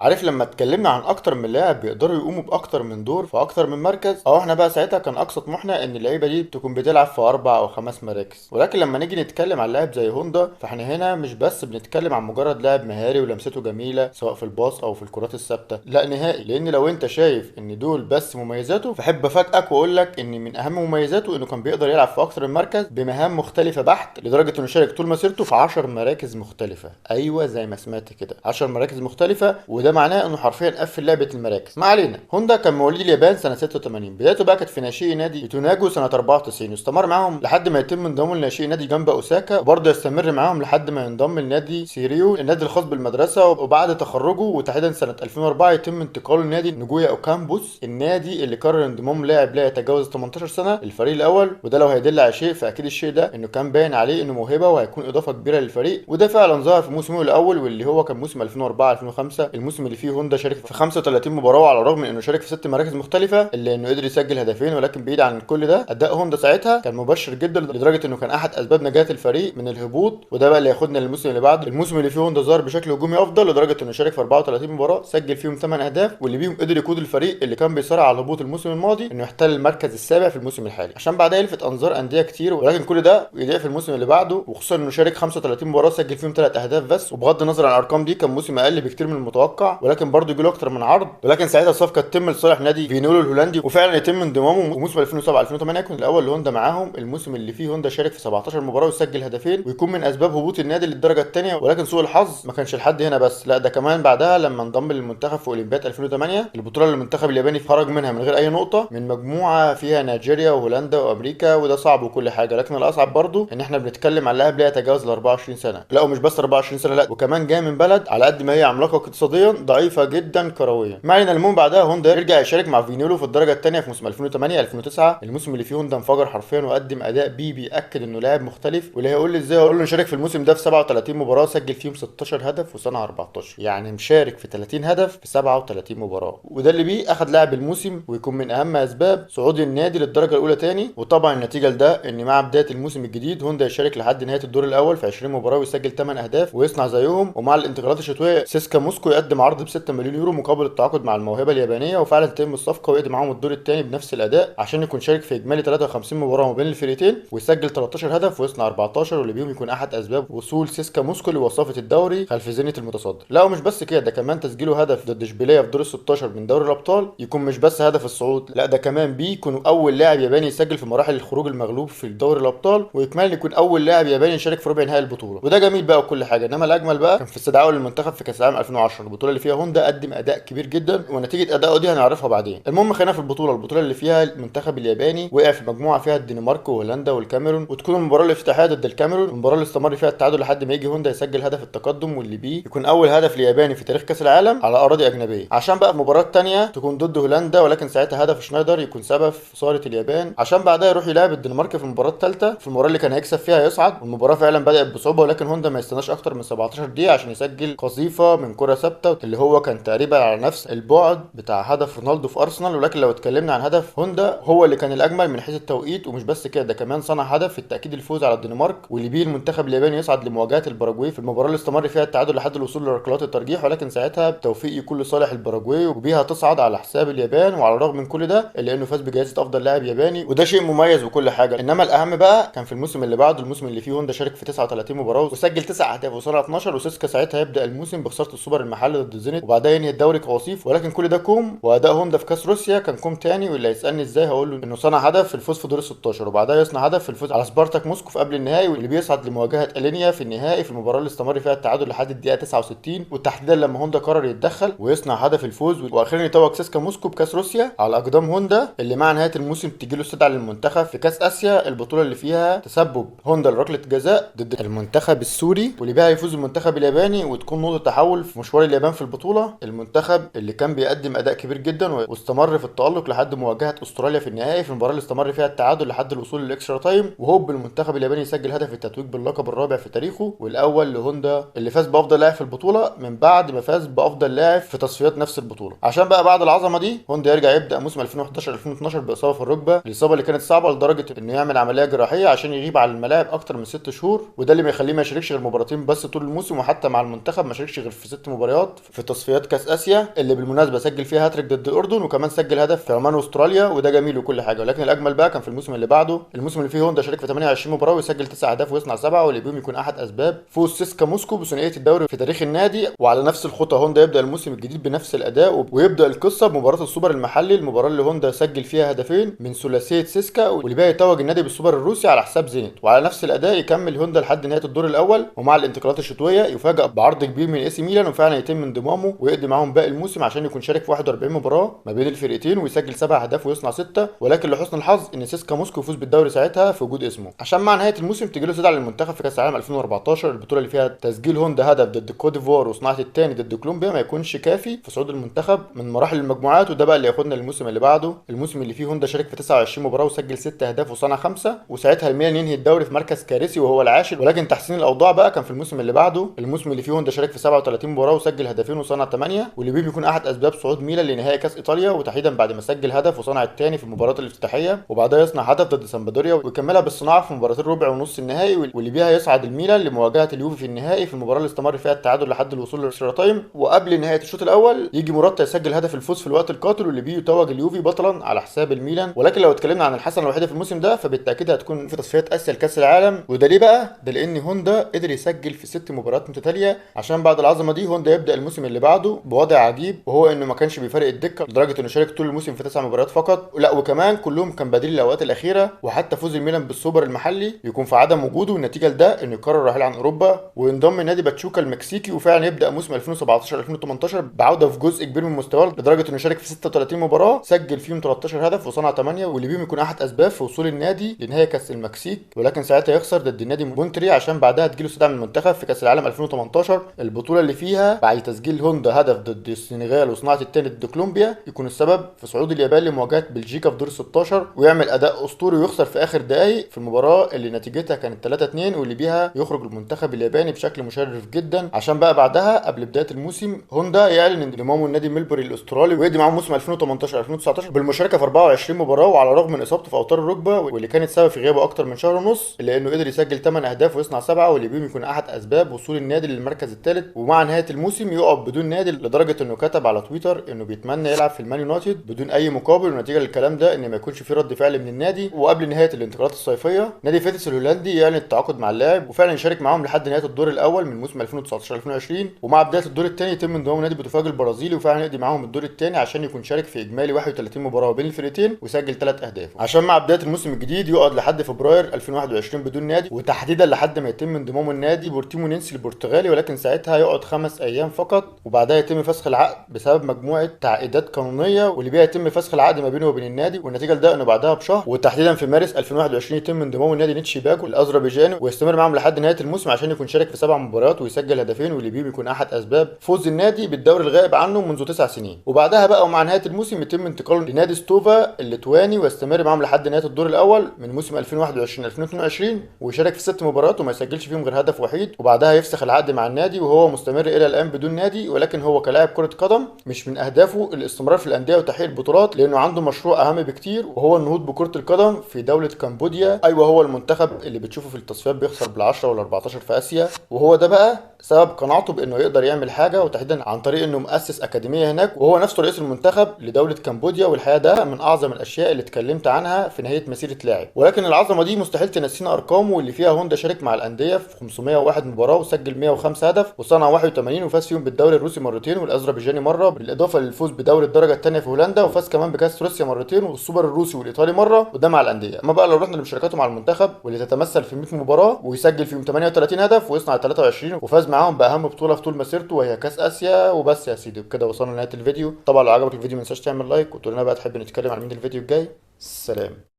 عارف لما اتكلمنا عن اكتر من لاعب بيقدروا يقوموا باكتر من دور في اكتر من مركز، او احنا بقى ساعتها كان اقصى طموحنا ان اللعيبه دي تكون بتلعب في 4 او 5 مراكز. ولكن لما نيجي نتكلم عن لاعب زي هوندا، فاحنا هنا مش بس بنتكلم عن مجرد لاعب مهاري ولمسته جميله سواء في الباص او في الكرات الثابته، لا نهائي. لان لو انت شايف ان دول بس مميزاته، فاحب افاجئك واقول لك ان من اهم مميزاته انه كان بيقدر يلعب في اكتر من مركز بمهام مختلفه بحت، لدرجه انه شارك طول مسيرته في 10 مراكز مختلفه. ايوه زي ما سمعت كده، 10 مراكز مختلفه، وده معناه انه حرفيا قفل لعبه المراكز. ما علينا. هوندا كان مواليد اليابان سنه 86، بدايته بقى كانت في ناشئي نادي يوتوناجو سنه 94، واستمر معاهم لحد ما يتم انضمامه لناشئي نادي جنبا اوساكا، وبرضه يستمر معاهم لحد ما ينضم لنادي سيريو النادي الخاص بالمدرسه. وبعد تخرجه وتحديدا سنه 2004 يتم انتقاله لنادي نجويا اوكامبوس، النادي اللي قرر انضمام لاعب لا يتجاوز 18 سنه للفريق الاول. وده لو هيدل على شيء فاكيد الشيء ده انه كان باين عليه انه موهبه وهيكون اضافه كبيره للفريق، وده فعلا ظهر في موسمه الاول واللي هو كان موسم 2004 2005، الموسم اللي فيه هوندا شارك في 35 مباراه. وعلى الرغم من انه شارك في 6 مراكز مختلفه الا انه قدر يسجل هدفين. ولكن بعيد عن كل ده، اداء هوندا ساعتها كان مبشر جدا لدرجه انه كان احد اسباب نجاه الفريق من الهبوط. وده بقى اللي ياخدنا للموسم اللي بعده، الموسم اللي فيه هوندا ظهر بشكل هجومي افضل لدرجه انه شارك في 34 مباراه سجل فيهم 8 اهداف، واللي بيهم قدر يقود الفريق اللي كان بيصارع على الهبوط الموسم الماضي انه يحتل المركز السابع في الموسم الحالي، عشان بعدها يلفت انظار انديه كتير. ولكن كل ده يضيع في الموسم اللي بعده، وخصوصا انه شارك 35 مباراه سجل فيهم 3 اهداف بس. وبغض النظر عن الارقام دي كان موسم اقل بكتير من المتوقع، ولكن برضه يجي له اكتر من عرض. ولكن ساعتها الصفقه تتم لصالح نادي فينولو الهولندي، وفعلا يتم انضمامه. وموسم 2007 2008 يكون الاول لهوندا معاهم، الموسم اللي فيه هوندا شارك في 17 مباراه وسجل هدفين، ويكون من اسباب هبوط النادي للدرجه الثانيه. ولكن سوء الحظ ما كانش لحد هنا بس، لا ده كمان بعدها لما انضم للمنتخب في اولمبياد 2008، البطوله اللي المنتخب الياباني خرج منها من غير اي نقطه من مجموعه فيها نيجيريا وهولندا وامريكا. وده صعب وكل حاجه، لكن الاصعب برضه ان احنا بنتكلم عن لاعب لا يتجاوز ال 24 سنه. لا ومش بس 24 سنه، لا وكمان جاي من بلد على قد ما هي عملاقه اقتصاديا ضعيفه جدا كرويا. ما علينا. المهم بعدها هوندا يرجع يشارك مع فينيولو في الدرجه الثانيه في موسم 2008 2009، الموسم اللي فيه هوندا انفجر حرفيا وقدم اداء بياكد انه لاعب مختلف. واللي هيقول لي ازاي، هقول له شارك في الموسم ده في 37 مباراه سجل فيهم 16 هدف وصنع 14، يعني مشارك في 30 هدف في 37 مباراه. وده اللي بيه اخذ لاعب الموسم، ويكون من اهم اسباب صعود النادي للدرجه الاولى تاني. وطبعا النتيجه لده ان مع بدايه الموسم الجديد هوندا يشارك لحد نهايه الدور الاول في 20 مباراه ويسجل 8 اهداف ويصنع زيهم. ومع الانتقالات الشتويه سيسكا موسكو يقدم عرض ب 6 مليون يورو مقابل التعاقد مع الموهبه اليابانيه، وفعلا تتم الصفقه ويقدم معاهم الدور الثاني بنفس الاداء عشان يكون شارك في اجمالي 53 مباراه ما بين الفريقين ويسجل 13 هدف ويصنع 14، واللي بيهم يكون احد اسباب وصول سيسكا موسكو لوصافه الدوري خلف زينة المتصدر. لا ومش بس كده، ده كمان تسجيله هدف ضد اشبيليه في دور ال 16 من دوري الابطال يكون مش بس هدف الصعود، لا ده كمان بيكون اول لاعب ياباني يسجل في مراحل الخروج المغلوب في دوري الابطال، ويكمل يكون اول لاعب ياباني يشارك في ربع نهائي البطوله. وده جميل بقى وكل حاجه، انما الاجمل بقى كان في استدعائه للمنتخب في كاس العالم 2010، البطوله اللي فيها هوندا قدم اداء كبير جدا، ونتيجه ادائه دي هنعرفها بعدين. المهم خلينا في البطوله اللي فيها المنتخب الياباني وقع في مجموعه فيها الدنمارك وهولندا والكاميرون، وتكون المباراه الافتتاحيه ضد الكاميرون، المباراه اللي استمر فيها التعادل لحد ما يجي هوندا يسجل هدف التقدم، واللي بيه يكون اول هدف لياباني في تاريخ كاس العالم على اراضي اجنبيه. عشان بقى في المباراه الثانيه تكون ضد هولندا، ولكن ساعتها هدف شنايدر يكون سبب في خساره اليابان، عشان بعدها يروح يلعب الدنمارك في المباراه الثالثه، في المباراه اللي كان هيكسب فيها يصعد. والمباراه فعلا بدات بصعوبه، ولكن هوندا ما يستناش اكتر من 17 دقيقه عشان يسجل قذيفه من كره ثابته اللي هو كان تقريبا على نفس البعد بتاع هدف رونالدو في ارسنال. ولكن لو اتكلمنا عن هدف هوندا هو اللي كان الاجمل من حيث التوقيت، ومش بس كده ده كمان صنع هدف في التاكيد الفوز على الدنمارك، واللي بيه المنتخب الياباني يصعد لمواجهه الباراجواي في المباراه اللي استمر فيها التعادل لحد الوصول لركلات الترجيح. ولكن ساعتها بتوفيق يكون لصالح الباراجواي وبيها تصعد على حساب اليابان. وعلى الرغم من كل ده الا انه فاز بجائزه افضل لاعب ياباني، وده شيء مميز وكل حاجه. انما الاهم بقى كان في الموسم اللي بعده، الموسم اللي فيه هوندا شارك في 39 مباراه وسجل 9 اهداف وصنع 12، وسيسكا ساعتها يبدا الموسم بخساره السوبر المحلي ضد الزينت وبعدها ينهي الدوري كوصيف. ولكن كل ده كوم، واداء هوندا في كاس روسيا كان كوم تاني. واللي هيسالني ازاي هقول له انه صنع هدف في الفوز في دور ال 16 وبعدها يصنع هدف في الفوز على سبارتاك موسكو في قبل النهائي، واللي بيصعد لمواجهه الينيا في النهائي في المباراه اللي استمر فيها التعادل لحد الدقيقه 69، وتحديدا لما هوندا قرر يتدخل ويصنع هدف الفوز. واخيرا يتوج سيسكا موسكو بكاس روسيا على اقدام هوندا، اللي مع نهايه الموسم تجي له استدعاء للمنتخب في كاس اسيا، البطوله اللي فيها تسبب هوندا لركله جزاء ضد المنتخب السوري، واللي بيها يفوز المنتخب الياباني وتكون نقطه تحول في مشوار اليابان في البطوله. المنتخب اللي كان بيقدم اداء كبير جدا واستمر في التالق لحد مواجهه استراليا في النهائي في المباراه اللي استمر فيها التعادل لحد الوصول للاكسترا تايم، وهوب المنتخب الياباني يسجل هدف التتويج باللقب الرابع في تاريخه والاول لهوندا، اللي فاز بافضل لاعب في البطوله من بعد ما فاز بافضل لاعب في تصفيات نفس البطوله. عشان بقى بعد العظمه دي هوندا يرجع يبدا موسم 2011 2012 باصابه في الركبه، الاصابه اللي كانت صعبه لدرجه انه يعمل عمليه جراحيه عشان يغيب عن الملاعب اكتر من 6 شهور، وده اللي بيخليه ما يشاركش غير مباراتين بس طول الموسم، وحتى مع المنتخب ما شاركش غير في 6 مباريات في في تصفيات كاس اسيا، اللي بالمناسبه سجل فيها هاتريك ضد الاردن، وكمان سجل هدف في عمان واستراليا، وده جميل وكل حاجه. ولكن الاجمل بقى كان في الموسم اللي بعده، الموسم اللي فيه هوندا شارك في 28 مباراه ويسجل 9 اهداف ويصنع 7، واللي بيهم يكون احد اسباب فوز سيسكا موسكو بثنائيه الدوري في تاريخ النادي. وعلى نفس الخطى هوندا يبدا الموسم الجديد بنفس الاداء، ويبدا القصه بمباراه السوبر المحلي، المباراه اللي هوندا سجل فيها هدفين من ثلاثيه سيسكا، واللي بقى يتوج النادي بالسوبر الروسي على حساب زينت. وعلى نفس الاداء يكمل هوندا لحد نهايه الدور الاول، ومع الانتقالات الشتويه يفاجئ بعرض كبير من اي سي ميلان، وفعلا يتم انضمامه ويقضي معاهم باقي الموسم عشان يكون شارك في 41 مباراه ما بين الفرقتين ويسجل 7 اهداف ويصنع 6. ولكن لحسن الحظ ان سيسكا موسكو يفوز بالدوري ساعتها في وجود اسمه، عشان مع نهايه الموسم تجي له استدعاء للمنتخب في كاس العالم 2014، البطوله اللي فيها تسجيل هوندا هدف ضد كوت ديفوار وصناعه الثاني ضد كولومبيا ما يكونش كافي في صعود المنتخب من مراحل المجموعات. وده بقى اللي ياخدنا للموسم اللي بعده، الموسم اللي فيه هوندا شارك في 29 مباراه وسجل 6 اهداف وصنع 5، وساعتها الميلان ينهي الدوري في مركز كارثي وهو العاشر. ولكن تحسين الاوضاع بقى كان في الموسم اللي بعده، الموسم اللي فيه هوندا شارك في 37 مباراه وسجل هدفين وصنع 8، واللي بيه بيكون احد اسباب صعود ميلان لنهائي كاس ايطاليا، وتحديدا بعد ما سجل هدف وصنع الثاني في المباراه الافتتاحيه، وبعدها يصنع هدف ضد سامبدوريا ويكملها بالصناعه في مباراه الربع ونص النهائي، واللي بيها يصعد الميلان لمواجهه اليوفي في النهائي في المباراه اللي استمر فيها التعادل لحد الوصول للإكسترا تايم. وقبل نهايه الشوط الاول يجي موراتا يسجل هدف الفوز في الوقت القاتل، واللي بيه يتوج اليوفي بطلا على حساب الميلان. ولكن لو اتكلمنا عن الحسنه الوحيده في الموسم ده فبالتاكيد هتكون في تصفيات اسيا لكاس العالم. وده ليه بقى؟ ده لان هوندا قدر يسجل في 6 مباريات متتاليه، عشان بعد العظمه دي هوندا يبدا الموسم اللي بعده بوضع عجيب، وهو انه ما كانش بيفارق الدكه لدرجه انه شارك طول الموسم في 9 مباريات فقط، لا وكمان كلهم كان بديل الاوقات الاخيره. وحتى فوز الميلان بالسوبر المحلي يكون في عدم وجوده، والنتيجه لده انه يقرر الرحيل عن اوروبا وينضم نادي باتشوكا المكسيكي، وفعلا يبدا موسم 2017 2018 بعوده في جزء كبير من مستواه، لدرجه انه شارك في 36 مباراه سجل فيهم 13 هدف وصنع 8، واللي بيهم يكون احد اسباب في وصول النادي لنهائي كاس المكسيك. ولكن ساعتها يخسر ضد النادي مونتري، عشان بعدها تجيله استدعاء من المنتخب في كاس العالم 2018، البطوله اللي فيها بعد تسجيل هوندا هدف ضد السنغال وصناعه الثاني ضد كولومبيا يكون السبب في صعود اليابان لمواجهه بلجيكا في دور 16، ويعمل اداء اسطوري ويخسر في اخر دقائق في المباراه اللي نتيجتها كانت 3-2، واللي بيها يخرج المنتخب الياباني بشكل مشرف جدا. عشان بقى بعدها قبل بدايه الموسم هوندا يعلن انضمامه لنادي ميلبوري الاسترالي ويقضي معاهم موسم 2018 2019 بالمشاركه في 24 مباراه، وعلى الرغم من اصابته في اوتار الركبه واللي كانت سبب في غيابه اكتر من شهر ونص، الا انه قدر يسجل 8 اهداف ويصنع 7، واللي بيهم يكون احد اسباب وصول النادي للمركز الثالث. ومع نهايه الموسم يقف بدون نادي، لدرجه انه كتب على تويتر انه بيتمنى يلعب في المان يونايتد بدون اي مقابل، ونتيجه للكلام ده ان ما يكونش في رد فعل من النادي. وقبل نهايه الانتقالات الصيفيه نادي فيتس الهولندي يعلن التعاقد مع اللاعب، وفعلا يشارك معاهم لحد نهايه الدور الاول من موسم 2019 2020، ومع بدايه الدور الثاني يتم انضمام نادي بوتوفاج البرازيلي، وفعلا يقضي معاهم الدور الثاني عشان يكون شارك في اجمالي 31 مباراه بين الفرقتين وسجل 3 اهداف، عشان مع بدايه الموسم الجديد يقعد لحد فبراير 2021 بدون نادي، وتحديدا لحد ما يتم انضمامه النادي بورتيمونينسي البرتغالي، ولكن ساعتها يقعد 5 ايام فقط، وبعدها يتم فسخ العقد بسبب مجموعه تعقيدات قانونيه، واللي بيها يتم فسخ العقد ما بينه وبين النادي. والنتيجه لده انه بعدها بشهر وتحديدا في مارس 2021 يتم انضمامه النادي نيتشي باكو الاذربيجاني، ويستمر معاهم لحد نهايه الموسم عشان يكون شارك في 7 مباريات ويسجل هدفين، واللي بيه بيكون احد اسباب فوز النادي بالدوري الغائب عنه منذ 9 سنين. وبعدها بقى ومع نهايه الموسم يتم انتقاله لنادي ستوفا الليتواني ويستمر معاهم لحد نهايه الدور الاول من موسم 2021 2022، ويشارك في 6 مباريات وما يسجلش فيهم غير هدف وحيد، وبعدها يفسخ العقد مع النادي وهو مستمر الى الان بدون نادي. ولكن هو كلاعب كره قدم مش من اهدافه الاستمرار في الانديه وتحقيق البطولات، لانه عنده مشروع اهم بكتير وهو النهوض بكره القدم في دوله كمبوديا. ايوه هو المنتخب اللي بتشوفه في التصفيات بيخسر بال10 وال14 في اسيا، وهو ده بقى سبب قناعته بانه يقدر يعمل حاجه، وتحديدا عن طريق انه مؤسس اكاديميه هناك، وهو نفسه رئيس المنتخب لدوله كمبوديا. والحقيقه ده من اعظم الاشياء اللي اتكلمت عنها في نهايه مسيره لاعب. ولكن العظمه دي مستحيل تنسينا ارقامه اللي فيها هوندا شارك مع الانديه في 501 مباراه وسجل 105 هدف وصنع 81، وفاز فيهم بالدوري الروسي مرتين والاذربيجاني مره، بالاضافه للفوز بدوري الدرجه الثانيه في هولندا، وفاز كمان بكاس روسيا مرتين والسوبر الروسي والايطالي مره، وده مع الانديه. اما بقى لو رحنا لمشاركاته مع المنتخب واللي تتمثل في 100 مباراه ويسجل فيهم 38 هدف ويصنع 23، وفاز معاهم باهم بطوله في طول مسيرته وهي كاس اسيا. وبس يا سيدي بكده وصلنا لنهايه الفيديو. طبعا لو عجبك الفيديو ما تنساش تعمل لايك وتقول لنا بقى تحب نتكلم عن مين الفيديو الجاي. سلام.